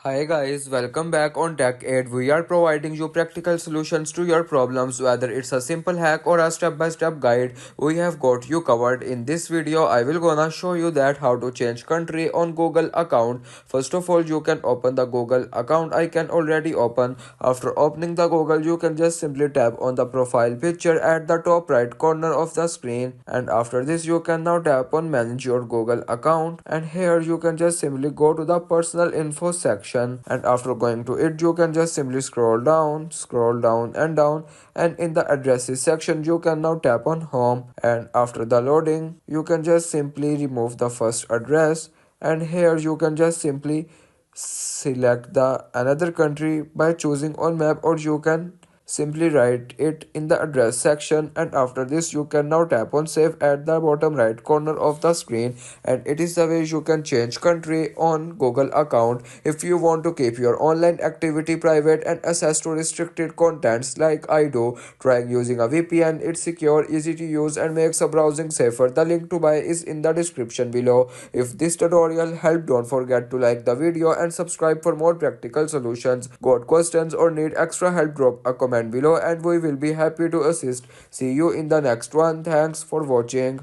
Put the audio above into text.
Hi guys, welcome back on Tech Aid. We are providing you practical solutions to your problems, whether it's a simple hack or a step-by-step guide. We have got you covered. In this video, I will gonna show you that how to change country on Google account. First of all, you can open the Google account. I can already open. After opening the Google, you can just simply tap on the profile picture at the top right corner of the screen. And after this, you can now tap on manage your Google account. And here you can just simply go to the personal info section, and after going to it you can just simply scroll down and down, and in the addresses section you can now tap on home, and after the loading you can just simply remove the first address, and here you can just simply select the another country by choosing on map, or you can simply write it in the address section, and after this you can now tap on save at the bottom right corner of the screen. And it is the way you can change country on Google account. If you want to keep your online activity private and access to restricted contents like I do, trying using a VPN. It's secure, easy to use, and makes a browsing safer. The link to buy is in the description below. If this tutorial helped, don't forget to like the video and subscribe for more practical solutions. Got questions or need extra help, drop a comment below and we will be happy to assist. See you in the next one. Thanks for watching.